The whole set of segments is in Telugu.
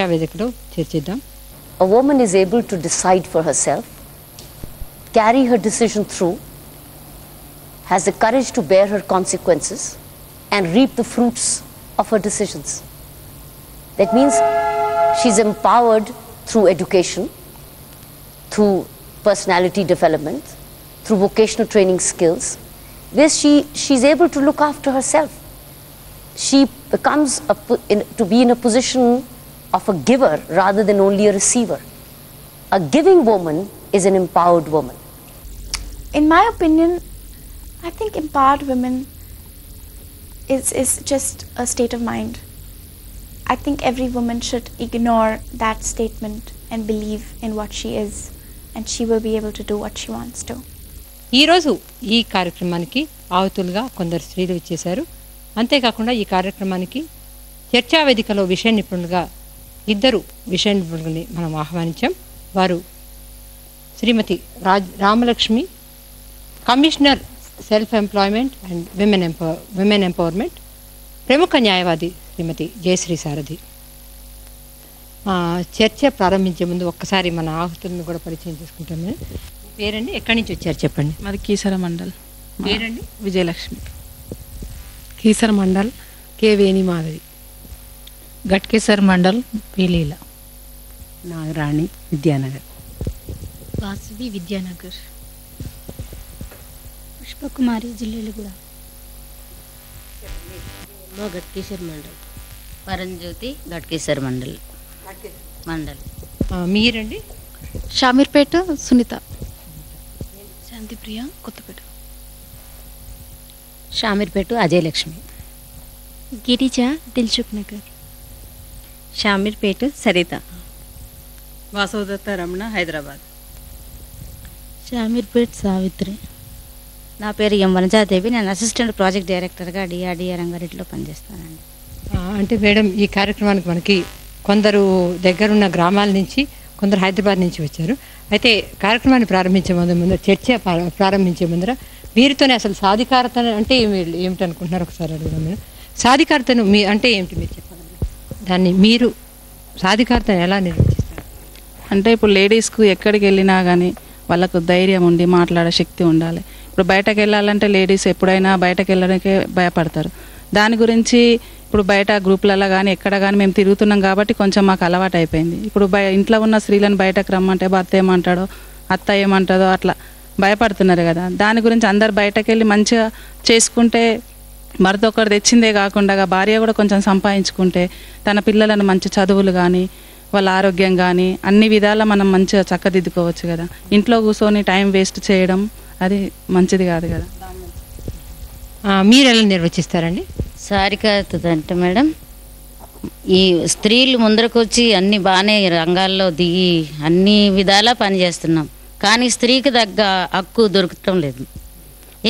వేదికలో చర్చిద్దాం. A woman is able to decide for herself, carry her decision through, has the courage to bear her consequences and reap the fruits of her decisions. That means she's empowered through education, through personality development, through vocational training skills, where she's able to look after herself. She becomes to be in a position of a giver rather than only a receiver. A giving woman is an empowered woman. In my opinion, I think empowered women is just a state of mind. I think every woman should ignore that statement and believe in what she is, and she will be able to do what she wants to. ఈరోజు ఈ కార్యక్రమానికి ఆహుతులుగా కొందరు స్త్రీలు ఇచ్చేశారు. అంతేకాకుండా ఈ కార్యక్రమానికి చర్చా వేదికలో విషయ నిపుణులుగా ఇద్దరు విషయ నిపుణులని మనం ఆహ్వానించాం. వారు Srimathi Ramalakshmi, commissioner self employment and women empowerment, ప్రముఖ న్యాయవాది శ్రీమతి జయశ్రీ సారథి. చర్చ ప్రారంభించే ముందు ఒక్కసారి మన ఆహుతులను కూడా పరిచయం చేసుకుంటాము. పేరండి, ఎక్కడి నుంచి వచ్చారు చెప్పండి. మాది కీసర మండల్. పేరండి? విజయలక్ష్మి. కీసర మండల్ కే వేణి మాధవి. గట్కేసర్ మండల్ పీలీల. నాగరాణి విద్యానగర్. వాసవి విద్యానగర్. పుష్పకుమారి జిల్లేలగూడ. గట్కేసర్ మండల్. పరంజ్యోతి గట్కేసర్ మండల్. మీరండి? షామీర్పేట సునీత. శాంతిప్రియ కొత్తపేట. షామీర్పేట అజయలక్ష్మి. గిరిజ దిల్సుఖ్ నగర్. షామీర్పేట సరిత. వాసవదత్త రమణ హైదరాబాద్. షామీర్పేట సావిత్రి. నా పేరు ఎం వనజాదేవి. నేను అసిస్టెంట్ ప్రాజెక్ట్ డైరెక్టర్గా డిఆర్డిఏ రంగారెడ్డిలో పనిచేస్తానండి. అంటే మేడం, ఈ కార్యక్రమానికి మనకి కొందరు దగ్గరున్న గ్రామాల నుంచి, కొందరు హైదరాబాద్ నుంచి వచ్చారు. అయితే కార్యక్రమాన్ని ప్రారంభించే ముందు చర్చ ప్రారంభించే ముందర వీరితోనే అసలు సాధికారత అంటే ఏమిటనుకుంటున్నారు ఒకసారి అడుగుదాం. మీరు సాధికారతను అంటే ఏమిటి మీరు చెప్పగలరు? దాన్ని మీరు సాధికారతను ఎలా నిర్వహిస్తారు? అంటే ఇప్పుడు లేడీస్కు ఎక్కడికి వెళ్ళినా కానీ వాళ్ళకు ధైర్యం ఉండి మాట్లాడే శక్తి ఉండాలి. ఇప్పుడు బయటకు వెళ్ళాలంటే లేడీస్ ఎప్పుడైనా బయటకు వెళ్ళడానికే భయపడతారు. దాని గురించి ఇప్పుడు బయట గ్రూపులలో కానీ ఎక్కడ కానీ మేము తిరుగుతున్నాం కాబట్టి కొంచెం మాకు అలవాటు అయిపోయింది. ఇప్పుడు ఇంట్లో ఉన్న స్త్రీలను బయటకు రమ్మంటే భర్త ఏమంటాడో, అత్త ఏమంటాడో అట్లా భయపడుతున్నారు కదా. దాని గురించి అందరు బయటకు వెళ్ళి మంచిగా చేసుకుంటే, భర్త ఒకటి తెచ్చిందే కాకుండా భార్య కూడా కొంచెం సంపాదించుకుంటే తన పిల్లలను మంచి చదువులు కానీ వాళ్ళ ఆరోగ్యం కానీ అన్ని విధాలా మనం మంచిగా చక్కదిద్దుకోవచ్చు కదా. ఇంట్లో కూర్చొని టైం వేస్ట్ చేయడం అది మంచిది కాదు కదా. మీరు ఎలా నిర్వచిస్తారండి సాధికారత అంటే మేడం, ఈ స్త్రీలు ముందరకు వచ్చి అన్ని బాగానే రంగాల్లో దిగి అన్ని విధాలా పనిచేస్తున్నాం, కానీ స్త్రీకి తగ్గ హక్కు దొరకటం లేదు.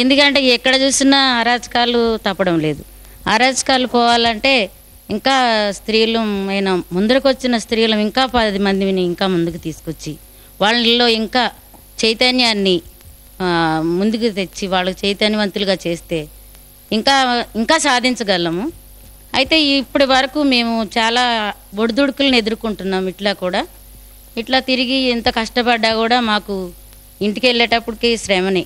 ఎందుకంటే ఎక్కడ చూసినా అరాచకాలు తప్పడం లేదు. అరాచకాలు పోవాలంటే ఇంకా స్త్రీలు ముందరకు వచ్చిన స్త్రీలు ఇంకా 10 మందిని ఇంకా ముందుకు తీసుకొచ్చి వాళ్ళలో ఇంకా చైతన్యాన్ని ముందుకు తెచ్చి వాళ్ళకి చైతన్యవంతులుగా చేస్తే ఇంకా ఇంకా సాధించగలము. అయితే ఇప్పటి వరకు మేము చాలా ఒడిదుడుకులను ఎదుర్కొంటున్నాం. ఇట్లా తిరిగి ఎంత కష్టపడ్డా కూడా మాకు ఇంటికి వెళ్ళేటప్పటికి శ్రమనే.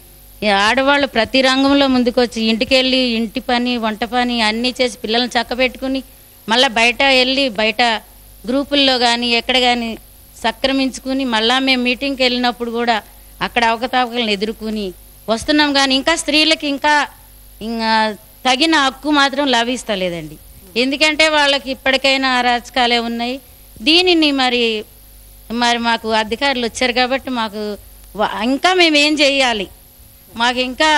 ఆడవాళ్ళు ప్రతి రంగంలో ముందుకు వచ్చి ఇంటికి వెళ్ళి ఇంటి పని, వంట పని అన్నీ చేసి పిల్లల్ని చక్కబెట్టుకుని మళ్ళీ బయట వెళ్ళి బయట గ్రూపుల్లో కానీ ఎక్కడ కానీ సక్రమించుకుని మళ్ళీ మేము మీటింగ్కి వెళ్ళినప్పుడు కూడా అక్కడ అవకతవకలను ఎదుర్కొని వస్తున్నాం. కానీ ఇంకా స్త్రీలకి ఇంకా తగిన హక్కు మాత్రం లభిస్తలేదండి. ఎందుకంటే వాళ్ళకి ఇప్పటికైనా అరాచకాలే ఉన్నాయి. దీనిని మరి మాకు అధికారులు వచ్చారు కాబట్టి మాకు ఇంకా మేమేం చేయాలి, మాకు ఇంకా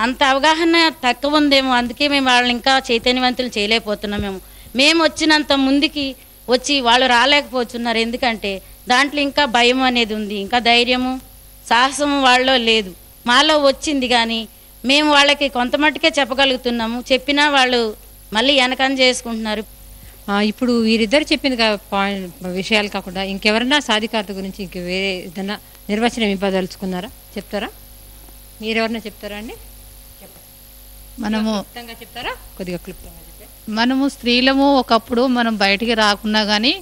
అంత అవగాహన తక్కువ ఉందేమో, అందుకే మేము వాళ్ళని ఇంకా చైతన్యవంతులు చేయలేకపోతున్నాం. మేము వచ్చినంత ముందుకి వచ్చి వాళ్ళు రాలేకపోతున్నారు. ఎందుకంటే దాంట్లో ఇంకా భయం అనేది ఉంది, ఇంకా ధైర్యము సాహసము వాళ్ళలో లేదు. మాలో వచ్చింది కానీ మేము వాళ్ళకి కొంత మట్టుకే చెప్పగలుగుతున్నాము. చెప్పినా వాళ్ళు మళ్ళీ వెనకని చేసుకుంటున్నారు. ఇప్పుడు వీరిద్దరు చెప్పిన విషయాలు కాకుండా ఇంకెవరన్నా సాధికారత గురించి ఇంక వేరే ఏదైనా నిర్వచనం ఇవ్వదలుచుకున్నారా? చెప్తారా? మీరెవరన్నా చెప్తారా అండి? మనము చెప్తారా? కొద్దిగా క్లుప్తంగా చెప్తారా? మనము స్త్రీలము ఒకప్పుడు మనం బయటికి రాకున్నా కానీ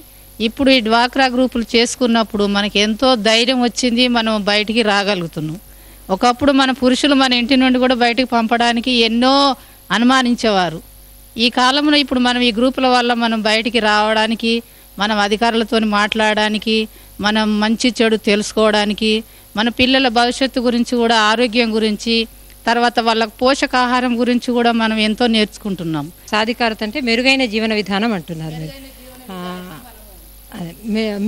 ఇప్పుడు ఈ డ్వాక్రా గ్రూపులు చేసుకున్నప్పుడు మనకి ఎంతో ధైర్యం వచ్చింది, మనం బయటికి రాగలుగుతున్నాం. ఒకప్పుడు మన పురుషులు మన ఇంటి నుండి కూడా బయటికి పంపడానికి ఎన్నో అనుమానించేవారు. ఈ కాలంలో ఇప్పుడు మనం ఈ గ్రూపుల వల్ల మనం బయటికి రావడానికి, మనం అధికారులతో మాట్లాడడానికి, మనం మంచి చెడు తెలుసుకోవడానికి, మన పిల్లల భవిష్యత్తు గురించి కూడా, ఆరోగ్యం గురించి, తర్వాత వాళ్ళకు పోషకాహారం గురించి కూడా మనం ఎంతో నేర్చుకుంటున్నాం. సాధికారత అంటే మెరుగైన జీవన విధానం అంటున్నారు మీరు.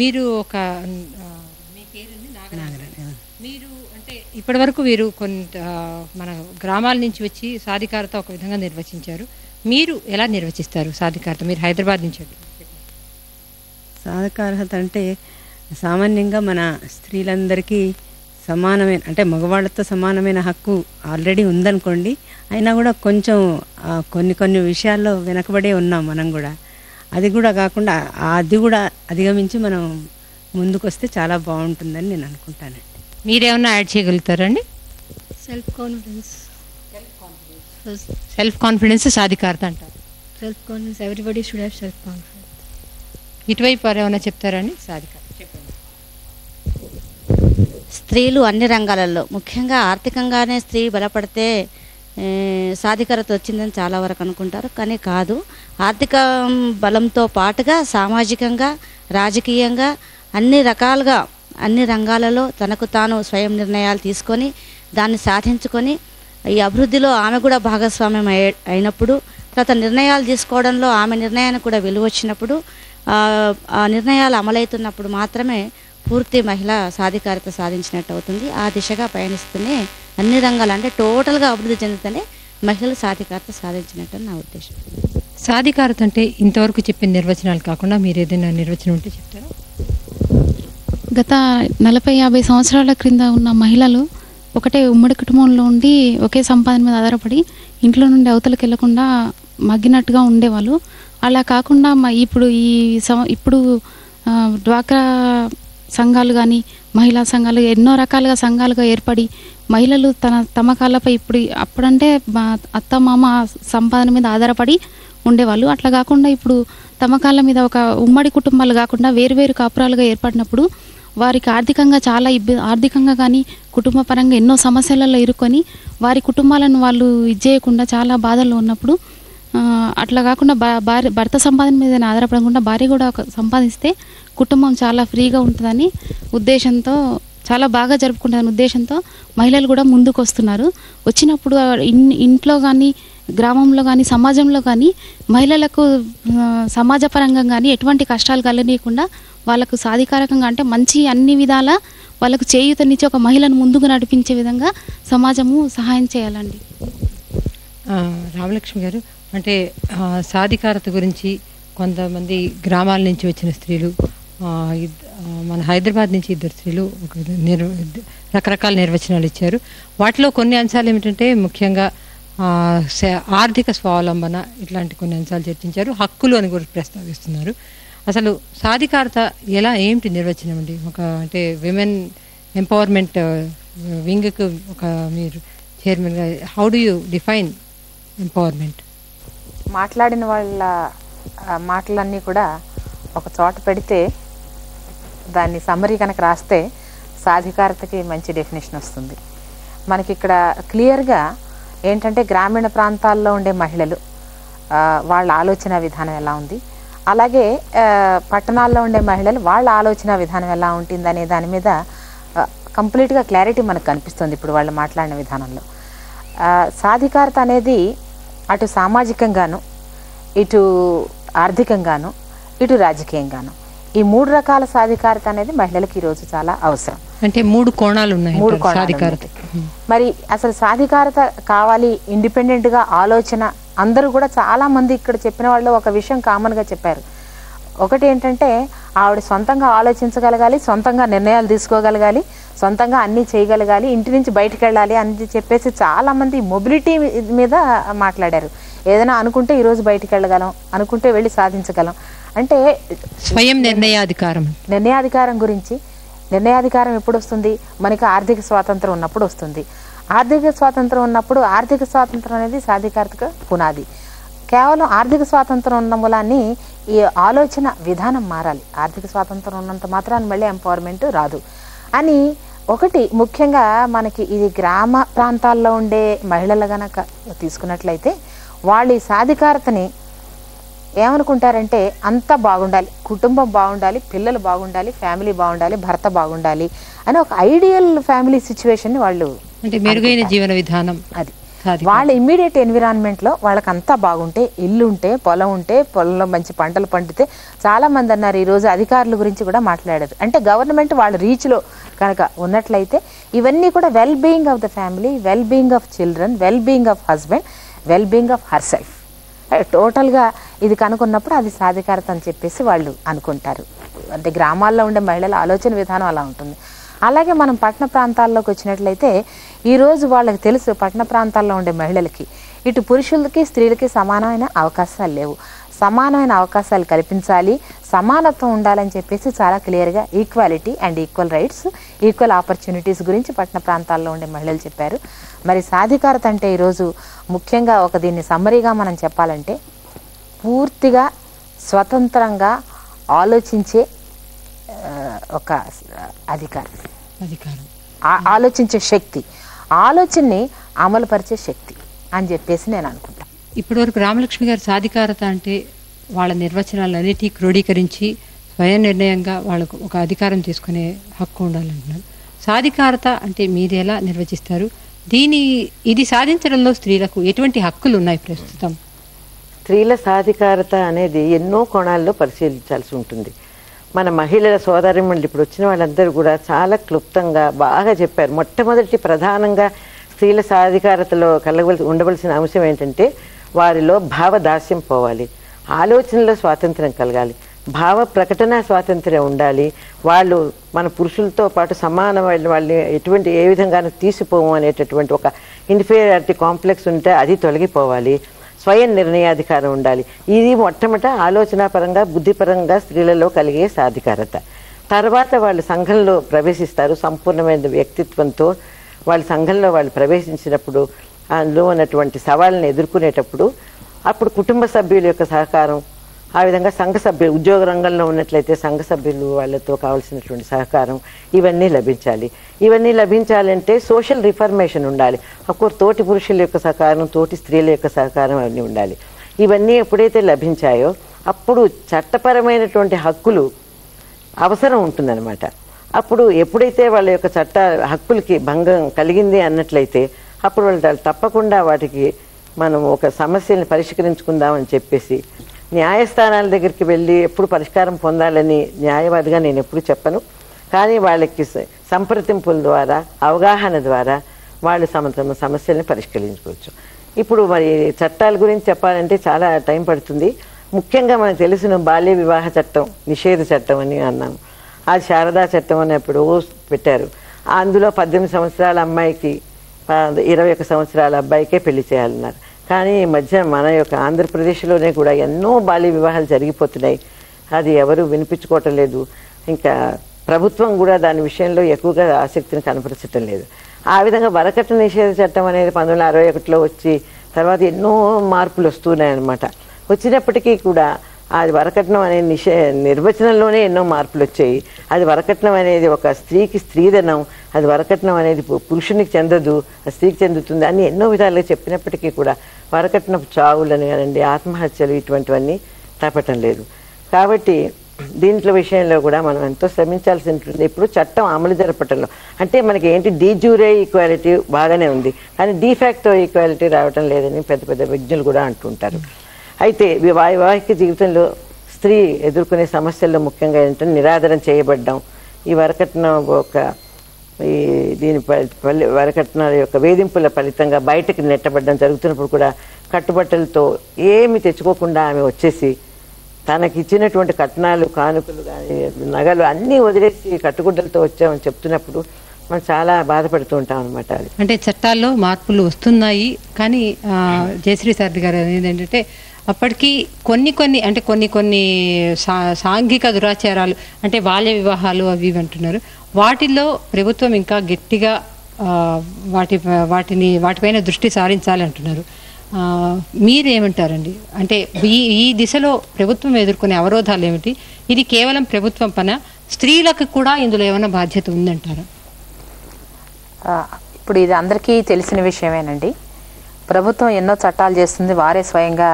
మీరు ఒక మీ పేరుంది నాగరాణి. మీరు అంటే ఇప్పటి వరకు వీరు కొంత మన గ్రామాల నుంచి వచ్చి సాధికారత ఒక విధంగా నిర్వచించారు. మీరు ఎలా నిర్వచిస్తారు సాధికారత? మీరు హైదరాబాద్ నుంచి. సాధికారత అంటే సామాన్యంగా మన స్త్రీలందరికీ సమానమైన, అంటే మగవాళ్ళతో సమానమైన హక్కు ఆల్రెడీ ఉందనుకోండి. అయినా కూడా కొంచెం కొన్ని విషయాల్లో వెనకబడే ఉన్నాం మనం కూడా. అది కూడా కాకుండా అది కూడా అధిగమించి మనం ముందుకు వస్తే చాలా బాగుంటుందని నేను అనుకుంటానండి. మీరేమన్నా యాడ్ చేయగలుగుతారండి? Self confidence. సెల్ఫ్ కాన్ఫిడెన్స్ సాధికారత అంటారు. Self confidence, everybody should have self confidence. ఇటువైపు ఏమైనా చెప్తారండి? సాధికారత చెప్పండి. స్త్రీలు అన్ని రంగాలలో, ముఖ్యంగా ఆర్థికంగానే స్త్రీ బలపడితే సాధికారత వచ్చిందని చాలా వరకు అనుకుంటారు, కానీ కాదు. ఆర్థిక బలంతో పాటుగా సామాజికంగా, రాజకీయంగా అన్ని రకాలుగా అన్ని రంగాలలో తనకు తాను స్వయం నిర్ణయాలు తీసుకొని దాన్ని సాధించుకొని ఈ అభివృద్ధిలో ఆమె కూడా భాగస్వామ్యం అయినప్పుడు, తర్వాత నిర్ణయాలు తీసుకోవడంలో ఆమె నిర్ణయానికి కూడా విలువ వచ్చినప్పుడు, ఆ నిర్ణయాలు అమలవుతున్నప్పుడు మాత్రమే పూర్తి మహిళ సాధికారత సాధించినట్టు అవుతుంది. ఆ దిశగా పయనిస్తూనే అన్ని రంగాలు అంటే టోటల్గా అభివృద్ధి చెందుతూనే మహిళలు సాధికారత సాధించినట్టు నా ఉద్దేశం. సాధికారత అంటే ఇంతవరకు చెప్పిన నిర్వచనాలు కాకుండా మీరు ఏదైనా నిర్వచనం ఉంటే చెప్తారా? గత 40-50 సంవత్సరాల క్రింద ఉన్న మహిళలు ఒకటే ఉమ్మడి కుటుంబంలో ఉండి ఒకే సంపాదన మీద ఆధారపడి ఇంట్లో నుండి అవతలకు వెళ్లకుండా మగ్గినట్టుగా ఉండేవాళ్ళు. అలా కాకుండా ఇప్పుడు డ్వాక్రా సంఘాలు కానీ మహిళా సంఘాలు ఎన్నో రకాలుగా సంఘాలుగా ఏర్పడి మహిళలు తమ కాళ్ళపై అప్పుడంటే అత్త మామ సంపాదన మీద ఆధారపడి ఉండేవాళ్ళు. అట్లా కాకుండా ఇప్పుడు తమ కాళ్ళ మీద ఒక ఉమ్మడి కుటుంబాలు కాకుండా వేరువేరు కాపురాలుగా ఏర్పడినప్పుడు వారికి ఆర్థికంగా చాలా ఆర్థికంగా కానీ కుటుంబ పరంగా ఎన్నో సమస్యలలో ఇరుక్కొని వారి కుటుంబాలను వాళ్ళు ఇచ్చేయకుండా చాలా బాధల్లో ఉన్నప్పుడు, అట్లా కాకుండా భర్త సంపాదన మీద ఆధారపడకుండా భార్య కూడా సంపాదిస్తే కుటుంబం చాలా ఫ్రీగా ఉంటుందని ఉద్దేశంతో, చాలా బాగా జరుపుకుంటుందని ఉద్దేశంతో మహిళలు కూడా ముందుకు వస్తున్నారు. వచ్చినప్పుడు ఇంట్లో కానీ గ్రామంలో కానీ సమాజంలో కానీ మహిళలకు సమాజపరంగా కానీ ఎటువంటి కష్టాలు కలగనీయకుండా వాళ్ళకు సాధికారకంగా అంటే మంచి అన్ని విధాల వాళ్ళకు చేయూతనిచ్చి ఒక మహిళను ముందుకు నడిపించే విధంగా సమాజము సహాయం చేయాలండి. రామలక్ష్మి గారు, అంటే సాధికారత గురించి కొంతమంది గ్రామాల నుంచి వచ్చిన స్త్రీలు, మన హైదరాబాద్ నుంచి 2 స్త్రీలు రకరకాల నిర్వచనాలు ఇచ్చారు. వాటిలో కొన్ని అంశాలు ఏమిటంటే ముఖ్యంగా ఆర్థిక స్వావలంబన, ఇట్లాంటి కొన్ని అంశాలు చర్చించారు. హక్కులు అని కూడా ప్రస్తావిస్తున్నారు. అసలు సాధికారత ఏమిటి నిర్వచనం అండి? అంటే విమెన్ ఎంపవర్మెంట్ వింగ్కి మీరు చైర్మన్గా, how do you define empowerment? మాట్లాడిన వాళ్ళ మాటలన్నీ కూడా ఒక చోట పెడితే దాన్ని సమ్మరీ కనుక రాస్తే సాధికారతకి మంచి డెఫినేషన్ వస్తుంది. మనకి ఇక్కడ క్లియర్గా ఏంటంటే గ్రామీణ ప్రాంతాల్లో ఉండే మహిళలు వాళ్ళ ఆలోచన విధానం ఎలా ఉంది, అలాగే పట్టణాల్లో ఉండే మహిళలు వాళ్ళ ఆలోచన విధానం ఎలా ఉంటుంది అనే దాని మీద కంప్లీట్గా క్లారిటీ మనకు కనిపిస్తుంది ఇప్పుడు వాళ్ళు మాట్లాడిన విధానంలో. సాధికారత అనేది అటు సామాజికంగాను, ఇటు ఆర్థికంగాను, ఇటు రాజకీయంగాను, ఈ 3 రకాల సాధికారత అనేది మహిళలకు ఈరోజు చాలా అవసరం. అంటే 3 కోణాలు ఉన్నాయి 3 కోణాలు. మరి అసలు సాధికారత కావాలి, ఇండిపెండెంట్గా ఆలోచన, అందరూ కూడా చాలా మంది ఇక్కడ చెప్పిన వాళ్ళు ఒక విషయం కామన్గా చెప్పారు. ఒకటి ఏంటంటే ఆవిడ సొంతంగా ఆలోచించగలగాలి, సొంతంగా నిర్ణయాలు తీసుకోగలగాలి, సొంతంగా అన్నీ చేయగలగాలి, ఇంటి నుంచి బయటకు వెళ్ళాలి అని చెప్పేసి చాలామంది మొబిలిటీ మీద మాట్లాడారు. ఏదైనా అనుకుంటే ఈరోజు బయటికి వెళ్ళగలం, అనుకుంటే వెళ్ళి సాధించగలం. అంటే స్వయం నిర్ణయాధికారం గురించి. నిర్ణయాధికారం ఎప్పుడు వస్తుంది? మనకి ఆర్థిక స్వాతంత్రం ఉన్నప్పుడు వస్తుంది. ఆర్థిక స్వాతంత్రం ఉన్నప్పుడు, ఆర్థిక స్వాతంత్రం అనేది సాధికారతకు పునాది. కేవలం ఆర్థిక స్వాతంత్రం ఉన్న మూలాన్ని ఈ ఆలోచన విధానం మారాలి. ఆర్థిక స్వాతంత్రం ఉన్నంత మాత్రాన్ని మళ్ళీ ఎంపవర్మెంట్ రాదు అని ఒకటి. ముఖ్యంగా మనకి ఇది గ్రామ ప్రాంతాల్లో ఉండే మహిళలు గనక తీసుకున్నట్లయితే వాళ్ళు ఈ సాధికారతని ఏమనుకుంటారంటే అంతా బాగుండాలి, కుటుంబం బాగుండాలి, పిల్లలు బాగుండాలి, ఫ్యామిలీ బాగుండాలి, భర్త బాగుండాలి అని ఒక ఐడియల్ ఫ్యామిలీ సిచ్యువేషన్ వాళ్ళు, అంటే మెరుగైన జీవన విధానం అది వాళ్ళ ఇమ్మీడియట్ ఎన్విరాన్మెంట్లో వాళ్ళకంతా బాగుంటే, ఇల్లు ఉంటే, పొలం ఉంటే, పొలంలో మంచి పంటలు పండితే. చాలామంది అన్నారు ఈరోజు అధికారుల గురించి కూడా మాట్లాడారు. అంటే గవర్నమెంట్ వాళ్ళ రీచ్లో కనుక ఉన్నట్లయితే ఇవన్నీ కూడా well being of the family, well being of children, well being of husband, well being of her self, టోటల్గా ఇది కనుక్కున్నప్పుడు అది సాధికారత అని చెప్పేసి వాళ్ళు అనుకుంటారు. అంటే గ్రామాల్లో ఉండే మహిళల ఆలోచన విధానం అలా ఉంటుంది. అలాగే మనం పట్టణ ప్రాంతాల్లోకి వచ్చినట్లయితే ఈరోజు వాళ్ళకి తెలుసు పట్టణ ప్రాంతాల్లో ఉండే మహిళలకి ఇటు పురుషులకి స్త్రీలకి సమానమైన అవకాశాలు లేవు. సమానమైన అవకాశాలు కల్పించాలి, సమానత్వం ఉండాలని చెప్పేసి చాలా క్లియర్గా equality and equal rights, equal opportunities గురించి పట్టణ ప్రాంతాల్లో ఉండే మహిళలు చెప్పారు. మరి సాధికారత అంటే ఈరోజు ముఖ్యంగా ఒక దీన్ని సమ్మరీగా మనం చెప్పాలంటే పూర్తిగా స్వతంత్రంగా ఆలోచించే ఒక అధికారం, ఆలోచించే శక్తి, ఆలోచనని అమలుపరిచే శక్తి అని చెప్పేసి నేను అనుకుంటాను. ఇప్పటివరకు రామలక్ష్మి గారి సాధికారత అంటే వాళ్ళ నిర్వచనాలన్నిటి క్రోడీకరించి స్వయం నిర్ణయంగా వాళ్ళకు ఒక అధికారం తీసుకునే హక్కు ఉండాలంటున్నారు. సాధికారత అంటే మీరు ఎలా నిర్వచిస్తారు? ఇది సాధించడంలో స్త్రీలకు ఎటువంటి హక్కులు ఉన్నాయి ప్రస్తుతం? స్త్రీల సాధికారత అనేది ఎన్నో కోణాల్లో పరిశీలించాల్సి ఉంటుంది. మన మహిళల సోదరిమణులు ఇప్పుడు వచ్చిన వాళ్ళందరూ కూడా చాలా క్లుప్తంగా బాగా చెప్పారు. మొట్టమొదటి ప్రధానంగా స్త్రీల సాధికారతలో ఉండవలసిన అంశం ఏంటంటే వారిలో భావదాస్యం పోవాలి, ఆలోచనలో స్వాతంత్రం కలగాలి, భావ ప్రకటన స్వాతంత్ర్యం ఉండాలి. వాళ్ళు మన పురుషులతో పాటు సమానమైన వాళ్ళని ఏ విధంగానూ తీసిపోము అనేటటువంటి ఒక ఇన్ఫీరియారిటీ కాంప్లెక్స్ ఉంటే అది తొలగిపోవాలి. స్వయం నిర్ణయాధికారం ఉండాలి. ఇది మొట్టమొదట ఆలోచనాపరంగా బుద్ధిపరంగా స్త్రీలలో కలిగే సాధికారత. తర్వాత వాళ్ళు సంఘంలో ప్రవేశిస్తారు. సంపూర్ణమైన వ్యక్తిత్వంతో వాళ్ళ సంఘంలో వాళ్ళు ప్రవేశించినప్పుడు అందులో ఉన్నటువంటి సవాళ్ళని ఎదుర్కొనేటప్పుడు అప్పుడు కుటుంబ సభ్యుల యొక్క సహకారం, ఆ విధంగా సంఘ సభ్యులు ఉద్యోగ రంగంలో ఉన్నట్లయితే సంఘ సభ్యులు వాళ్ళతో కావాల్సినటువంటి సహకారం ఇవన్నీ లభించాలి. ఇవన్నీ లభించాలంటే సోషల్ రిఫర్మేషన్ ఉండాలి. అఫ్కోర్స్ తోటి పురుషుల యొక్క సహకారం, తోటి స్త్రీల యొక్క సహకారం అవన్నీ ఉండాలి. ఇవన్నీ ఎప్పుడైతే లభించాయో అప్పుడు చట్టపరమైనటువంటి హక్కులు అవసరం ఉంటుందన్నమాట. అప్పుడు ఎప్పుడైతే వాళ్ళ యొక్క చట్ట హక్కులకి భంగం కలిగింది అన్నట్లయితే అప్పుడు వాళ్ళు తప్పకుండా వాటికి మనం ఒక సమస్యని పరిష్కరించుకుందామని చెప్పేసి న్యాయస్థానాల దగ్గరికి వెళ్ళి ఎప్పుడు పరిష్కారం పొందాలని న్యాయవాదిగా నేను ఎప్పుడు చెప్పను. కానీ వాళ్ళకి సంప్రదింపుల ద్వారా, అవగాహన ద్వారా వాళ్ళు తమ సమస్యల్ని పరిష్కరించుకోవచ్చు. ఇప్పుడు మరి చట్టాల గురించి చెప్పాలంటే చాలా టైం పడుతుంది. ముఖ్యంగా మనకు తెలిసిన బాల్య వివాహ చట్టం, నిషేధ చట్టం అని అన్నాము. అది శారదా చట్టం అని ఎప్పుడో పెట్టారు. అందులో 18 సంవత్సరాల అమ్మాయికి 21 సంవత్సరాల అబ్బాయికే పెళ్లి చేయాలన్నారు. కానీ ఈ మధ్య మన యొక్క ఆంధ్రప్రదేశ్లోనే కూడా ఎన్నో బాల్య వివాహాలు జరిగిపోతున్నాయి. అది ఎవరు వినిపించుకోవటం లేదు. ఇంకా ప్రభుత్వం కూడా దాని విషయంలో ఎక్కువగా ఆసక్తిని కనపరచటం లేదు. ఆ విధంగా వరకట్న నిషేధ చట్టం అనేది 1961లో వచ్చి తర్వాత ఎన్నో మార్పులు వస్తున్నాయన్నమాట. వచ్చినప్పటికీ కూడా అది వరకట్నం అనే నిర్వచనంలోనే ఎన్నో మార్పులు వచ్చాయి. అది వరకట్నం అనేది ఒక స్త్రీకి స్త్రీధనం, అది వరకట్నం అనేది పురుషునికి చెందదు, స్త్రీకి చెందుతుంది అని ఎన్నో విధాలుగా చెప్పినప్పటికీ కూడా వరకట్నపు చావులని కానివ్వండి, ఆత్మహత్యలు ఇటువంటివన్నీ తప్పటం లేదు. కాబట్టి దీంట్లో విషయంలో కూడా మనం ఎంతో శ్రమించాల్సి ఉంటుంది. ఇప్పుడు చట్టం అమలు జరపటంలో అంటే మనకి ఏంటి డీజూరే ఈక్వాలిటీ బాగానే ఉంది, కానీ డీఫాక్టో ఈక్వాలిటీ రావటం లేదని పెద్ద పెద్ద విజ్ఞులు కూడా అంటుంటారు. అయితే వైవాహిక జీవితంలో స్త్రీ ఎదుర్కొనే సమస్యల్లో ముఖ్యంగా ఏంటంటే నిరాదరణ చేయబడ్డం, ఈ వరకట్నం దీని వరకట్నాల యొక్క వేధింపుల ఫలితంగా బయటకు నెట్టబడ్డం జరుగుతున్నప్పుడు కూడా కట్టుబట్టలతో ఏమి తెచ్చుకోకుండా ఆమె వచ్చేసి తనకి ఇచ్చినటువంటి కట్నాలు, కానుకలు కానీ నగలు అన్నీ వదిలేసి కట్టుగుడ్డలతో వచ్చామని చెప్తున్నప్పుడు మనం చాలా బాధపడుతూ ఉంటాం అనమాట. అంటే చట్టాల్లో మార్పులు వస్తున్నాయి, కానీ జయశ్రీ సారథి గారు అనేది ఏంటంటే అప్పటికి కొన్ని సాంఘిక దురాచారాలు అంటే బాల్య వివాహాలు అవి అంటున్నారు. వాటిల్లో ప్రభుత్వం ఇంకా గట్టిగా వాటిపైన దృష్టి సారించాలి అంటున్నారు. మీరేమంటారండి? అంటే ఈ దిశలో ప్రభుత్వం ఎదుర్కొనే అవరోధాలు ఏమిటి? ఇది కేవలం ప్రభుత్వం పన, స్త్రీలకు కూడా ఇందులో ఏమైనా బాధ్యత ఉందంటారా? ఇప్పుడు ఇది అందరికీ తెలిసిన విషయమేనండి. ప్రభుత్వం ఎన్నో చట్టాలు చేస్తుంది, వారే స్వయంగా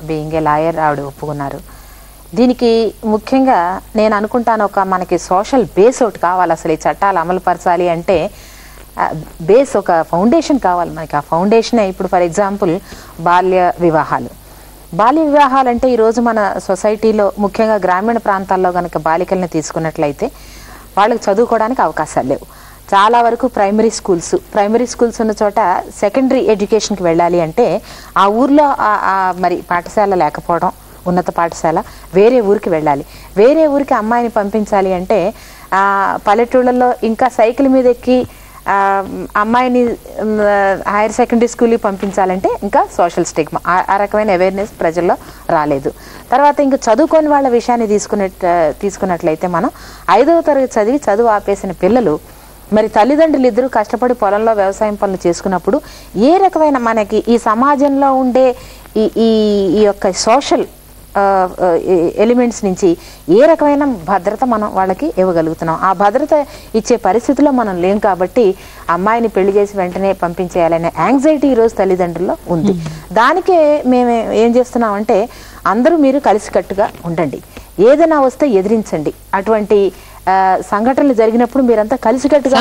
బీయింగ్ ఏ లాయర్ ఆవిడ ఒప్పుకున్నారు. దీనికి ముఖ్యంగా నేను అనుకుంటాను, మనకి సోషల్ బేస్ ఒకటి కావాలి. అసలు ఈ చట్టాలు అమలు పరచాలి అంటే బేస్, ఒక ఫౌండేషన్ కావాలి మనకి. ఆ ఫౌండేషనే ఇప్పుడు ఫర్ ఎగ్జాంపుల్ బాల్య వివాహాలు. బాల్య వివాహాలు అంటే ఈరోజు మన సొసైటీలో ముఖ్యంగా గ్రామీణ ప్రాంతాల్లో కనుక బాలికల్ని తీసుకున్నట్లయితే వాళ్ళకి చదువుకోవడానికి అవకాశాలు లేవు. చాలా వరకు ప్రైమరీ స్కూల్స్ ఉన్న చోట సెకండరీ ఎడ్యుకేషన్కి వెళ్ళాలి అంటే ఆ ఊర్లో మరి పాఠశాల లేకపోవడం, ఉన్నత పాఠశాల వేరే ఊరికి వెళ్ళాలి. వేరే ఊరికి అమ్మాయిని పంపించాలి అంటే పల్లెటూళ్ళల్లో ఇంకా సైకిల్ మీద ఎక్కి అమ్మాయిని హైయర్ సెకండరీ స్కూల్కి పంపించాలంటే ఇంకా సోషల్ స్టిగ్మా, ఆ రకమైన అవేర్నెస్ ప్రజల్లో రాలేదు. తర్వాత ఇంకా చదువుకోని వాళ్ళ విషయాన్ని తీసుకున్నట్లయితే మనం 5వ తరగతి చదువు ఆపేసిన పిల్లలు మరి తల్లిదండ్రులు ఇద్దరు కష్టపడి పొలంలో వ్యవసాయం పనులు చేసుకున్నప్పుడు ఏ రకమైన మనకి ఈ సమాజంలో ఉండే ఈ యొక్క సోషల్ ఎలిమెంట్స్ నుంచి ఏ రకమైన భద్రత మనం వాళ్ళకి ఇవ్వగలుగుతున్నాం? ఆ భద్రత ఇచ్చే పరిస్థితిలో మనం లేం కాబట్టి అమ్మాయిని పెళ్లి చేసి వెంటనే పంపించేయాలనే యాంగ్జైటీ ఈరోజు తల్లిదండ్రుల్లో ఉంది. దానికే మేము ఏం చేస్తున్నామంటే అందరూ మీరు కలిసికట్టుగా ఉండండి, ఏదైనా వస్తే ఎదిరించండి. అటువంటి సంఘటనలు జరిగినప్పుడు మీరంతా కలిసికట్టుగా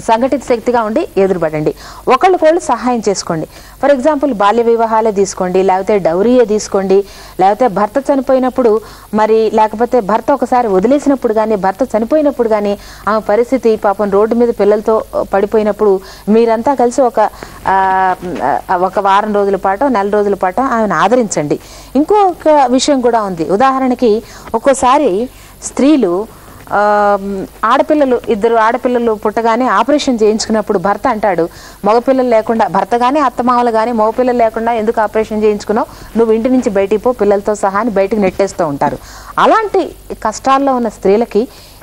సంఘటిత శక్తిగా ఉండి ఎదురుపడండి, ఒకళ్ళకొళ్ళు సహాయం చేసుకోండి. ఫర్ ఎగ్జాంపుల్ బాల్య వివాహాలే తీసుకోండి, లేకపోతే డౌరీయే తీసుకోండి, లేకపోతే భర్త చనిపోయినప్పుడు లేకపోతే భర్త ఒకసారి వదిలేసినప్పుడు కానీ, భర్త చనిపోయినప్పుడు కానీ, ఆమె పరిస్థితి పాపం రోడ్డు మీద పిల్లలతో పడిపోయినప్పుడు మీరంతా కలిసి ఒక వారం రోజుల పాటు, నెల రోజుల పాటు ఆమెను ఆదరించండి. ఇంకొక విషయం కూడా ఉంది. ఉదాహరణకి ఒక్కోసారి స్త్రీలు ఇద్దరు ఆడపిల్లలు పుట్టగానే ఆపరేషన్ చేయించుకున్నప్పుడు భర్త అంటాడు, మగపిల్లలు లేకుండా, భర్త కానీ అత్తమామలు కానీ మగపిల్లలు లేకుండా ఎందుకు ఆపరేషన్ చేయించుకున్నావు, నువ్వు ఇంటి నుంచి బయటికి పో పిల్లలతో సహా అని బయటకు నెట్టేస్తూ ఉంటారు. అలాంటి కష్టాల్లో ఉన్న స్త్రీలకి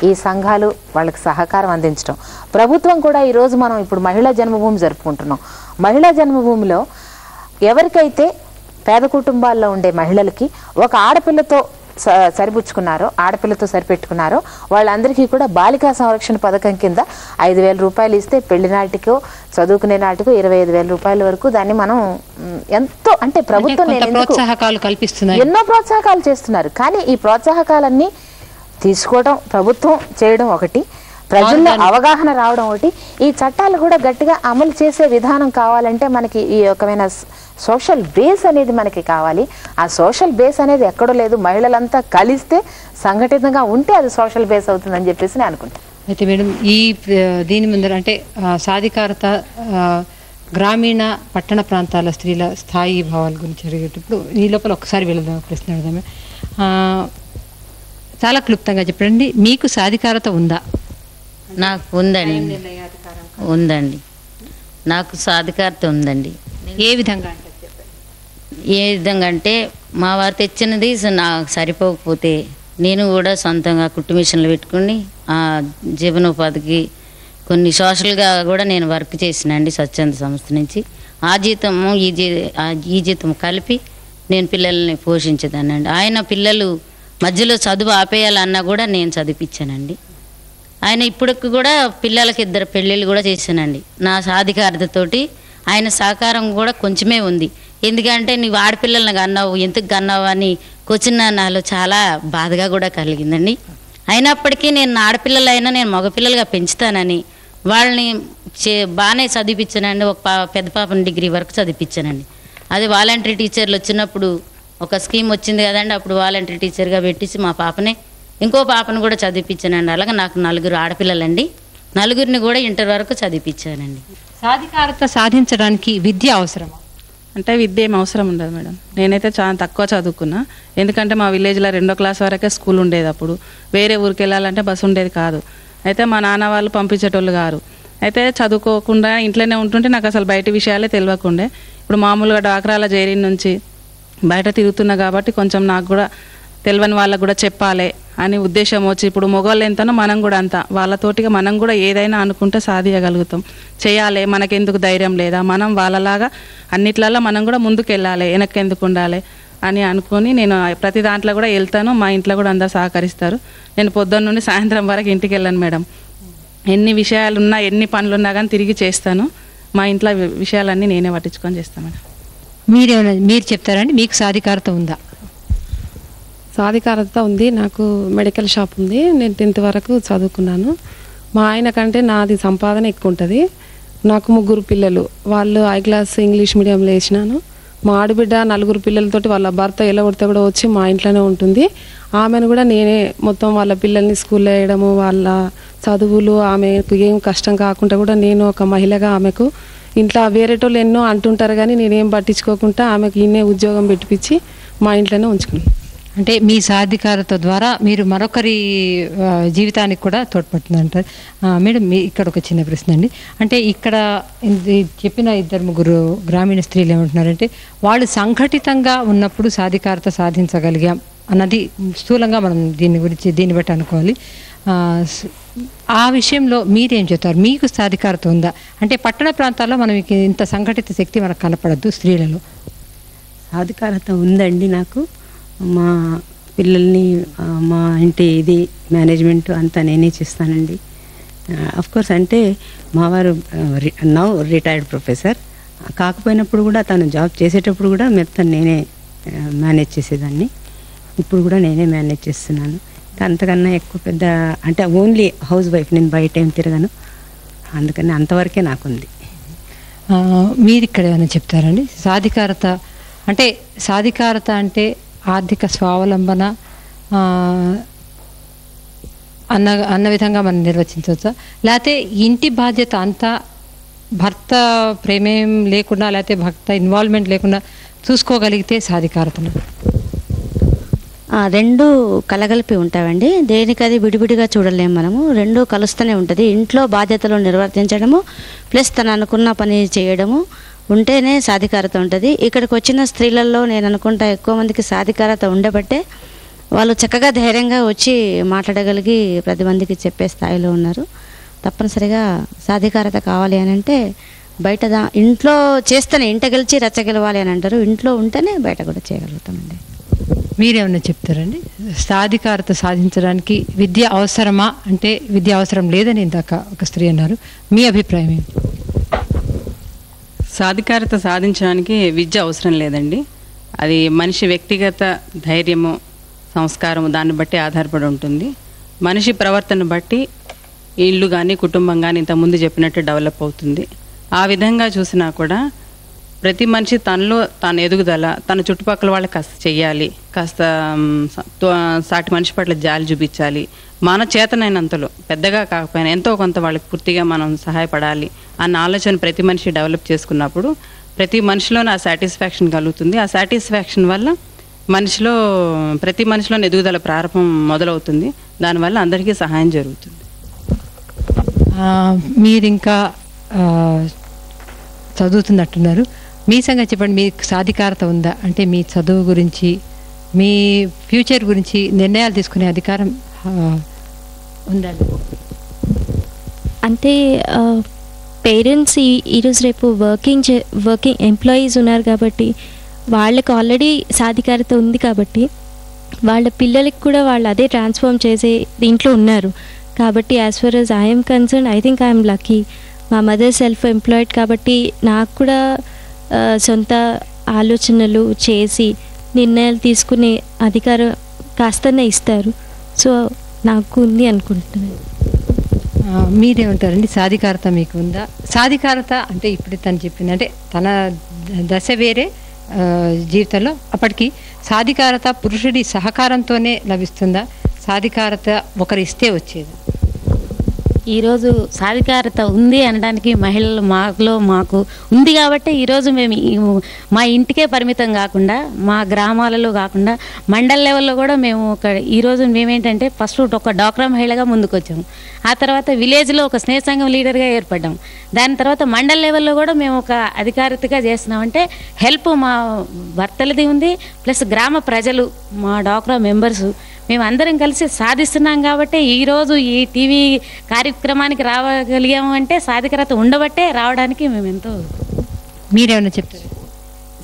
ఈ సంఘాలు వాళ్ళకి సహకారం అందించడం. ప్రభుత్వం కూడా ఈరోజు మనం ఇప్పుడు మహిళా జన్మభూమి జరుపుకుంటున్నాం. మహిళా జన్మభూమిలో ఎవరికైతే పేద కుటుంబాల్లో ఉండే మహిళలకి ఒక ఆడపిల్లతో సరిపెట్టుకున్నారో వాళ్ళందరికీ కూడా బాలికా సంరక్షణ పథకం కింద 5,000 రూపాయలు ఇస్తే పెళ్లి నాటికో చదువుకునే నాటికో 25,000 రూపాయల వరకు దాన్ని మనం ఎంతో అంటే ప్రభుత్వం ప్రోత్సాహకాలు కల్పిస్తున్నారు, ఎన్నో ప్రోత్సాహకాలు చేస్తున్నారు. కానీ ఈ ప్రోత్సాహకాలన్నీ తీసుకోవడం, ప్రభుత్వం చేయడం ఒకటి, ప్రజల్లో అవగాహన రావడం ఒకటి. ఈ చట్టాలు కూడా గట్టిగా అమలు చేసే విధానం కావాలంటే మనకి ఈ రకమైన సోషల్ బేస్ అనేది మనకి కావాలి. ఆ సోషల్ బేస్ అనేది ఎక్కడో లేదు, మహిళలంతా కలిస్తే సంఘటితంగా ఉంటే అది సోషల్ బేస్ అవుతుందని చెప్పేసి నేను అనుకుంటాను. అయితే మేడం దీని ముందర అంటే సాధికారత గ్రామీణ పట్టణ ప్రాంతాల స్త్రీల స్థాయి భావాల గురించి అడిగేటప్పుడు ఈ లోపల ఒకసారి వెళదాం, ప్రశ్న అడదాం. చాలా క్లుప్తంగా చెప్పండి, మీకు సాధికారత ఉందా? నాకు ఉందండి, నాకు సాధికారత ఉందండి. ఏ విధంగా అంటే మా వారు తెచ్చినది నాకు సరిపోకపోతే నేను కూడా సొంతంగా కుట్టు మిషన్లు పెట్టుకుని ఆ జీవనోపాధికి కొన్ని సోషల్గా కూడా నేను వర్క్ చేసినండి స్వచ్ఛంద సంస్థ నుంచి. ఆ జీతము ఈ జీతం కలిపి నేను పిల్లల్ని పోషించేదానండి. ఆయన పిల్లలు మధ్యలో చదువు ఆపేయాలన్నా కూడా నేను చదివించానండి. ఆయన ఇప్పటికి కూడా పిల్లలకి 2 పెళ్ళిళ్ళు కూడా చేశానండి. నా సాధికారతతోటి ఆయన సహకారం కూడా కొంచెమే ఉంది. ఎందుకంటే నీవు ఆడపిల్లలను కన్నావు, ఎందుకు కన్నావు అని కూర్చున్న నాలో చాలా బాధగా కూడా కలిగిందండి. అయినప్పటికీ నేను ఆడపిల్లలైనా నేను మగపిల్లలుగా పెంచుతానని వాళ్ళని బాగానే చదివించానండి. ఒక పెద్ద పాపని డిగ్రీ వరకు చదివించానండి. అది వాలంటరీ టీచర్లు వచ్చినప్పుడు ఒక స్కీమ్ వచ్చింది కదండి, అప్పుడు వాలంటరీ టీచర్గా పెట్టేసి మా పాపనే ఇంకో పాపను కూడా చదివించానండి. అలాగే నాకు 4 ఆడపిల్లలండి, 4 కూడా ఇంటర్ వరకు చదివించానండి. సాధికారత సాధించడానికి విద్య అవసరమా? అంటే విద్య ఏం అవసరం ఉండదు మేడం. నేనైతే చాలా తక్కువ చదువుకున్నా, ఎందుకంటే మా విలేజ్లో 2వ క్లాస్ వరకే స్కూల్ ఉండేది. అప్పుడు వేరే ఊరికి వెళ్ళాలంటే బస్సు ఉండేది కాదు. అయితే మా నాన్న వాళ్ళు పంపించేటోళ్ళు గారు. అయితే చదువుకోకుండా ఇంట్లోనే ఉంటుంటే నాకు అసలు బయట విషయాలే తెలియకుండే. ఇప్పుడు మామూలుగా డాక్రాల జైరీ నుంచి బయట తిరుగుతున్నా కాబట్టి కొంచెం నాకు కూడా తెలియని వాళ్ళకు కూడా చెప్పాలి అని ఉద్దేశం వచ్చి, ఇప్పుడు మగవాళ్ళు ఎంతనో మనం కూడా అంత, వాళ్ళతోటిగా మనం కూడా ఏదైనా అనుకుంటే సాధించగలుగుతాం. చేయాలి, మనకెందుకు ధైర్యం లేదా, మనం వాళ్ళలాగా అన్నిట్లలో మనం కూడా ముందుకు వెళ్ళాలి, వెనక్కి ఎందుకు ఉండాలి అని అనుకొని నేను ప్రతి దాంట్లో కూడా వెళ్తాను. మా ఇంట్లో కూడా అందరు సహకరిస్తారు. నేను పొద్దున్న నుండి సాయంత్రం వరకు ఇంటికి వెళ్ళాను మేడం. ఎన్ని విషయాలున్నా ఎన్ని పనులున్నా కానీ తిరిగి చేస్తాను. మా ఇంట్లో విషయాలన్నీ నేనే పట్టించుకొని చేస్తాను మేడం. మీరు చెప్తారండి, మీకు సాధికారత ఉందా? సాధికారత ఉంది. నాకు మెడికల్ షాప్ ఉంది. నేను 10th వరకు చదువుకున్నాను. మా ఆయన కంటే నాది సంపాదన ఎక్కువ ఉంటుంది. నాకు 3 పిల్లలు, వాళ్ళు హై క్లాస్ ఇంగ్లీష్ మీడియంలో వేసినాను. మా ఆడబిడ్డ 4 పిల్లలతోటి వాళ్ళ భర్త ఎలా కొడితే కూడా వచ్చి మా ఇంట్లోనే ఉంటుంది. ఆమెను కూడా నేనే మొత్తం వాళ్ళ పిల్లల్ని స్కూల్లో వేయడము, వాళ్ళ చదువులు, ఆమెకు ఏం కష్టం కాకుండా కూడా నేను ఒక మహిళగా ఆమెకు ఇంట్లో వేరేటోళ్ళు ఎన్నో అంటుంటారు కానీ నేనేం పట్టించుకోకుండా ఆమెకు ఈయనే ఉద్యోగం పెట్టిపించి మా ఇంట్లోనే ఉంచుకున్నాను. అంటే మీ సాధికారత ద్వారా మీరు మరొకరి జీవితానికి కూడా తోడ్పడుతుందంటారు. మేడం, ఇక్కడ ఒక చిన్న ప్రశ్న అండి. అంటే ఇక్కడ చెప్పిన 2-3 గ్రామీణ స్త్రీలు ఏమంటున్నారంటే, వాళ్ళు సంఘటితంగా ఉన్నప్పుడు సాధికారత సాధించగలిగాం అన్నది స్థూలంగా మనం దీన్ని బట్టి అనుకోవాలి. ఆ విషయంలో మీరేం చెప్తారు? మీకు సాధికారత ఉందా? అంటే పట్టణ ప్రాంతాల్లో మనం ఇంత సంఘటిత శక్తి మనకు కనపడద్దు స్త్రీలలో. సాధికారత ఉందండి నాకు. మా పిల్లల్ని, మా ఇంటి ఇది మేనేజ్మెంట్ అంతా నేనే చేస్తానండి. కోర్స్ అంటే మా వారు నౌ రిటైర్డ్ ప్రొఫెసర్, కాకపోయినప్పుడు కూడా తను జాబ్ చేసేటప్పుడు కూడా మొత్తం నేనే మేనేజ్ చేసేదాన్ని. ఇప్పుడు కూడా నేనే మేనేజ్ చేస్తున్నాను. అంతకన్నా ఎక్కువ పెద్ద అంటే ఓన్లీ హౌస్ వైఫ్, నేను బయట ఏం తిరగను. అందుకని అంతవరకే నాకుంది. మీరు ఇక్కడ ఏమైనా చెప్తారండి? సాధికారత అంటే ఆర్థిక స్వావలంబన అన్న విధంగా మనం నిర్వచించవచ్చా? లేకపోతే ఇంటి బాధ్యత అంతా భర్త ప్రేమేం లేకుండా, లేకపోతే భర్త ఇన్వాల్వ్మెంట్ లేకుండా చూసుకోగలిగితే సాధికారతను? రెండు కలగలిపి ఉంటాయండి. దేనికది విడివిడిగా చూడలేము మనము. రెండు కలుస్తూనే ఉంటుంది. ఇంట్లో బాధ్యతలు నిర్వర్తించడము ప్లస్ తను అనుకున్న పని చేయడము ఉంటేనే సాధికారత ఉంటుంది. ఇక్కడికి వచ్చిన స్త్రీలలో నేను అనుకుంటా ఎక్కువ మందికి సాధికారత ఉండబట్టే వాళ్ళు చక్కగా ధైర్యంగా వచ్చి మాట్లాడగలిగి 10 మందికి చెప్పే స్థాయిలో ఉన్నారు. తప్పనిసరిగా సాధికారత కావాలి అని అంటే బయట ఇంట్లో చేస్తేనే ఇంట గెలిచి రచ్చ గెలవాలి అని అంటారు. ఇంట్లో ఉంటేనే బయట కూడా చేయగలుగుతామండి. మీరేమన్నా చెప్తారండి? సాధికారత సాధించడానికి విద్య అవసరమా? అంటే విద్య అవసరం లేదని ఇందాక ఒక స్త్రీ అన్నారు. మీ అభిప్రాయం ఏంటి? సాధికారత సాధించడానికి విద్య అవసరం లేదండి. అది మనిషి వ్యక్తిగత ధైర్యము, సంస్కారము దాన్ని బట్టి ఆధారపడి ఉంటుంది. మనిషి ప్రవర్తన బట్టి ఇల్లు కానీ కుటుంబం కానీ ఇంతకుముందు చెప్పినట్టు డెవలప్ అవుతుంది. ఆ విధంగా చూసినా కూడా ప్రతి మనిషి తనలో తాను ఎదుగుదల, తన చుట్టుపక్కల వాళ్ళకి కాస్త చెయ్యాలి, కాస్త సాటి మనిషి పట్ల జాలి చూపించాలి, మన చేతనైనంతలో పెద్దగా కాకపోయినా ఎంతో కొంత వాళ్ళకి పూర్తిగా మనం సహాయపడాలి అన్న ఆలోచన ప్రతి మనిషి డెవలప్ చేసుకున్నప్పుడు ప్రతి మనిషిలోనే ఆ సాటిస్ఫాక్షన్ కలుగుతుంది. ఆ సాటిస్ఫాక్షన్ వల్ల ప్రతి మనిషిలో ఎదుగుదల ప్రారంభం మొదలవుతుంది. దానివల్ల అందరికీ సహాయం జరుగుతుంది. మీరు ఇంకా చదువుతున్నట్టున్నారు. మీ సంగతి చెప్పండి. మీకు సాధికారత ఉందా? అంటే మీ చదువు గురించి, మీ ఫ్యూచర్ గురించి నిర్ణయాలు తీసుకునే అధికారం ఉందండి? అంటే పేరెంట్స్ ఈరోజు రేపు వర్కింగ్ ఎంప్లాయీస్ ఉన్నారు కాబట్టి వాళ్ళకి ఆల్రెడీ సాధికారత ఉంది కాబట్టి వాళ్ళ పిల్లలకి కూడా వాళ్ళు అదే ట్రాన్స్ఫార్మ్ చేసే దీంట్లో ఉన్నారు. కాబట్టి as for as I'm concern, I think I'm lucky. మా మదర్ సెల్ఫ్ ఎంప్లాయిడ్ కాబట్టి నాకు కూడా సొంత ఆలోచనలు చేసి నిర్ణయాలు తీసుకునే అధికారం కాస్తనే ఇస్తారు. సో నాకు ఉంది అనుకుంటున్నాను. మీరేమంటారండి? సాధికారత మీకు ఉందా? సాధికారత అంటే ఇప్పుడు తను చెప్పింది అంటే తన దశ వేరే జీవితంలో, అప్పటికి సాధికారత పురుషుడి సహకారంతోనే లభిస్తుందా? సాధికారత ఒకరు ఇస్తే వచ్చేదా? ఈరోజు సాధికారత ఉంది అనడానికి మహిళలు మాకు ఉంది కాబట్టి ఈరోజు మేము మా ఇంటికే పరిమితం కాకుండా మా గ్రామాలలో కాకుండా మండల్ లెవెల్లో కూడా మేము ఈరోజు మేమేంటంటే ఫస్ట్ ఒక డ్వాక్రా మహిళగా ముందుకు వచ్చాము. ఆ తర్వాత విలేజ్లో ఒక స్నేహ సంఘం లీడర్గా ఏర్పడ్డాము. దాని తర్వాత మండల్ లెవెల్లో కూడా మేము ఒక అధికారితగా చేస్తున్నామంటే హెల్ప్ మా భర్తలది ఉంది, ప్లస్ గ్రామ ప్రజలు మా డ్వాక్రా మెంబర్స్ మేము అందరం కలిసి సాధిస్తున్నాం. కాబట్టి ఈరోజు ఈ టీవీ కార్యక్రమానికి రాగలిగాము అంటే సాధికారత ఉండబట్టే రావడానికి మేము ఎంతో. మీరేమైనా చెప్తారు?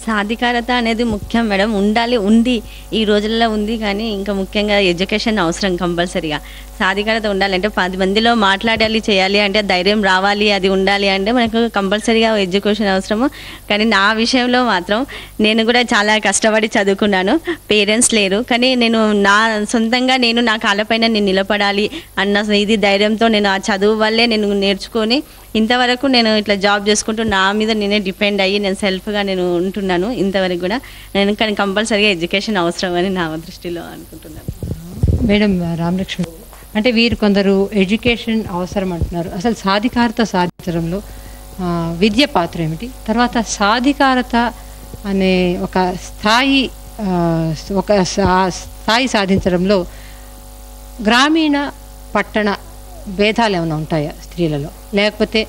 సాధికారత అనేది ముఖ్యం మేడం, ఉండాలి, ఉంది, ఈ రోజుల్లో ఉంది. కానీ ఇంకా ముఖ్యంగా ఎడ్యుకేషన్ అవసరం కంపల్సరీగా. సాధికారత ఉండాలంటే 10 మందిలో మాట్లాడాలి, చేయాలి అంటే ధైర్యం రావాలి, అది ఉండాలి అంటే మనకు కంపల్సరీగా ఎడ్యుకేషన్ అవసరము. కానీ నా విషయంలో మాత్రం నేను కూడా చాలా కష్టపడి చదువుకున్నాను, పేరెంట్స్ లేరు. కానీ నేను నా సొంతంగా నేను నా కాళ్ళపైన నేను నిలబడాలి అన్న ఇది ధైర్యంతో నేను ఆ చదువు వల్లే నేను నేర్చుకొని ఇంతవరకు నేను ఇట్లా జాబ్ చేసుకుంటూ నా మీద నేనే డిపెండ్ అయ్యి నేను సెల్ఫ్గా నేను ఉంటున్నాను ఇంతవరకు కూడా. నేను కానీ కంపల్సరీగా ఎడ్యుకేషన్ అవసరం అని నా దృష్టిలో అనుకుంటున్నాను. మేడం రామలక్ష్మి, అంటే వీరు కొందరు ఎడ్యుకేషన్ అవసరం అంటున్నారు. అసలు సాధికారత సాధించడంలో విద్య పాత్ర ఏమిటి? తర్వాత సాధికారత అనే ఒక స్థాయి సాధించడంలో గ్రామీణ పట్టణ భేదాలు ఏమైనా ఉంటాయా స్త్రీలలో? లేకపోతే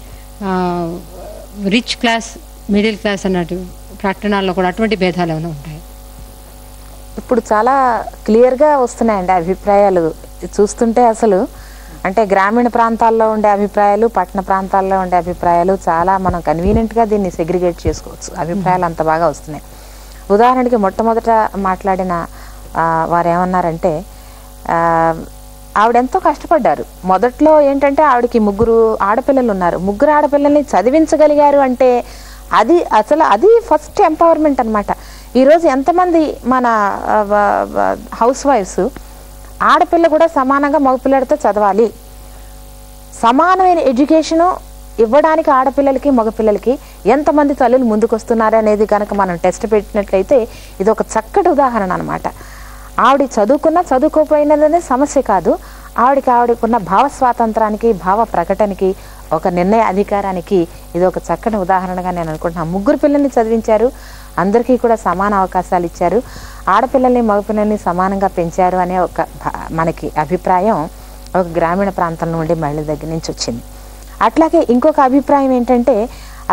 రిచ్ క్లాస్ మిడిల్ క్లాస్ అన్నట్టు పట్టణాల్లో కూడా అటువంటి భేదాలు ఏమైనా ఉంటాయా? ఇప్పుడు చాలా క్లియర్గా వస్తున్నాయండి అభిప్రాయాలు చూస్తుంటే. అసలు అంటే గ్రామీణ ప్రాంతాల్లో ఉండే అభిప్రాయాలు, పట్టణ ప్రాంతాల్లో ఉండే అభిప్రాయాలు చాలా మనం కన్వీనియంట్గా దీన్ని సెగ్రిగేట్ చేసుకోవచ్చు. అభిప్రాయాలు అంత బాగా వస్తున్నాయి. ఉదాహరణకి మొట్టమొదట మాట్లాడిన వారు ఏమన్నారంటే ఆవిడెంతో కష్టపడ్డారు. మొదట్లో ఏంటంటే ఆవిడకి 3 ఆడపిల్లలు ఉన్నారు. 3 ఆడపిల్లల్ని చదివించగలిగారు అంటే అది ఫస్ట్ ఎంపవర్మెంట్ అనమాట. ఈరోజు ఎంతమంది మన హౌస్ వైఫ్స్ ఆడపిల్ల కూడా సమానంగా మగపిల్లడితో చదవాలి, సమానమైన ఎడ్యుకేషను ఇవ్వడానికి ఆడపిల్లలకి మగపిల్లలకి ఎంతమంది తల్లులు ముందుకు వస్తున్నారు అనేది కనుక మనం టెస్ట్ పెట్టినట్లయితే ఇది ఒక చక్కటి ఉదాహరణ అనమాట. ఆవిడ చదువుకోపోయినదనే సమస్య కాదు, ఆవిడకున్న భావ స్వాతంత్రానికి, భావ ప్రకటనకి, ఒక నిర్ణయ అధికారానికి ఇది ఒక చక్కని ఉదాహరణగా నేను అనుకుంటున్నాను. 3 పిల్లల్ని చదివించారు, అందరికీ కూడా సమాన అవకాశాలు ఇచ్చారు, ఆడపిల్లల్ని మగపిల్లల్ని సమానంగా పెంచారు అనే ఒక మనకి అభిప్రాయం ఒక గ్రామీణ ప్రాంతంలో ఉండే మహిళల దగ్గర నుంచి వచ్చింది. అట్లాగే ఇంకొక అభిప్రాయం ఏంటంటే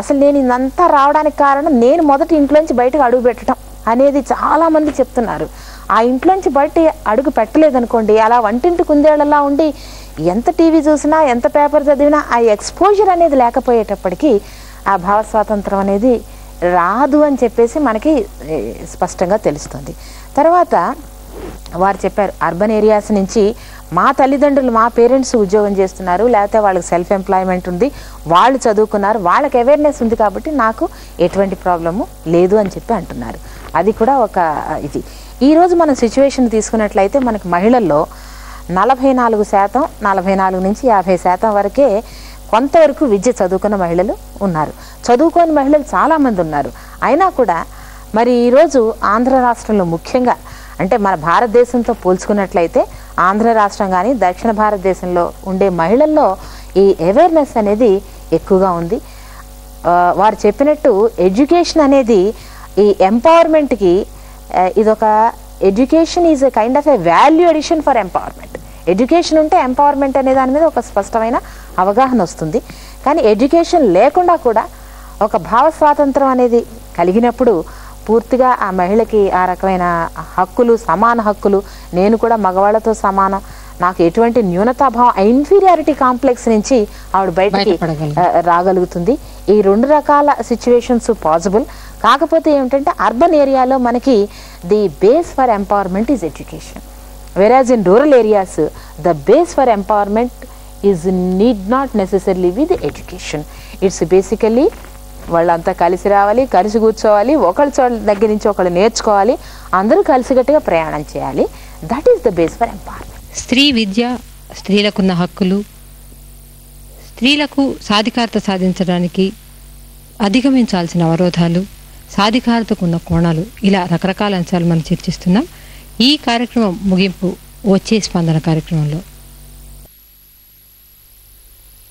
అసలు నేను ఇదంతా రావడానికి కారణం నేను మొదటి ఇంట్లోంచి బయటకు అడుగు పెట్టడం అనేది చాలామంది చెప్తున్నారు. ఆ ఇంట్లోంచి బయట అడుగు పెట్టలేదనుకోండి, అలా వంటింటి కుందేళ్లలా ఉండి ఎంత టీవీ చూసినా ఎంత పేపర్ చదివినా ఆ ఎక్స్పోజర్ అనేది లేకపోయేటప్పటికీ ఆ భావ స్వాతంత్రం అనేది రాదు అని చెప్పేసి మనకి స్పష్టంగా తెలుస్తుంది. తర్వాత వారు చెప్పారు అర్బన్ ఏరియాస్ నుంచి మా తల్లిదండ్రులు, మా పేరెంట్స్ ఉద్యోగం చేస్తున్నారు, లేకపోతే వాళ్ళకి సెల్ఫ్ ఎంప్లాయ్మెంట్ ఉంది, వాళ్ళు చదువుకున్నారు, వాళ్ళకి అవేర్నెస్ ఉంది కాబట్టి నాకు ఎటువంటి ప్రాబ్లము లేదు అని చెప్పి అంటున్నారు. అది కూడా ఒక ఇది. ఈరోజు మనం సిచ్యువేషన్ తీసుకున్నట్లయితే మనకి మహిళల్లో 44%, 44 నుంచి 50% వరకే కొంతవరకు విద్య చదువుకున్న మహిళలు ఉన్నారు. చదువుకోని మహిళలు చాలామంది ఉన్నారు. అయినా కూడా మరి ఈరోజు ఆంధ్ర రాష్ట్రంలో ముఖ్యంగా అంటే మన భారతదేశంతో పోల్చుకున్నట్లయితే ఆంధ్ర రాష్ట్రం కానీ దక్షిణ భారతదేశంలో ఉండే మహిళల్లో ఈ అవేర్నెస్ అనేది ఎక్కువగా ఉంది. వారు చెప్పినట్టు ఎడ్యుకేషన్ అనేది ఈ ఎంపవర్మెంట్కి ఇదొక education is a kind of a value addition for empowerment. Education ఉంటే ఎంపవర్మెంట్ అనే దాని మీద ఒక స్పష్టమైన అవగాహన వస్తుంది. కానీ ఎడ్యుకేషన్ లేకుండా కూడా ఒక భావ స్వాతంత్రం అనేది కలిగినప్పుడు పూర్తిగా ఆ మహిళకి ఆ రకమైన హక్కులు, సమాన హక్కులు, నేను కూడా మగవాళ్లతో సమానం, నాకు ఎటువంటి న్యూనతాభావం, ఇన్ఫీరియారిటీ కాంప్లెక్స్ నుంచి ఆవిడ బయటకి రాగలుగుతుంది. ఈ 2 రకాల సిచ్యువేషన్స్ పాసిబుల్. కాకపోతే ఏమిటంటే అర్బన్ ఏరియాలో మనకి the base for empowerment is education, whereas in rural areas the base for empowerment is need not necessarily with education. It's basically వాళ్ళంతా కలిసి రావాలి, కలిసి కూర్చోవాలి, ఒకళ్ళ దగ్గర నుంచి ఒకళ్ళు నేర్చుకోవాలి, అందరూ కలిసికట్టుగా ప్రయాణం చేయాలి. That is the base for empowerment. స్త్రీ విద్య, స్త్రీలకున్న హక్కులు, స్త్రీలకు సాధికారత సాధించడానికి అధిగమించాల్సిన అవరోధాలు, సాధికారతకు ఉన్న కోణాలు, ఇలా రకరకాల అంశాలు మనం చర్చిస్తున్నాం. ఈ కార్యక్రమం ముగింపు వచ్చే స్పందన కార్యక్రమంలో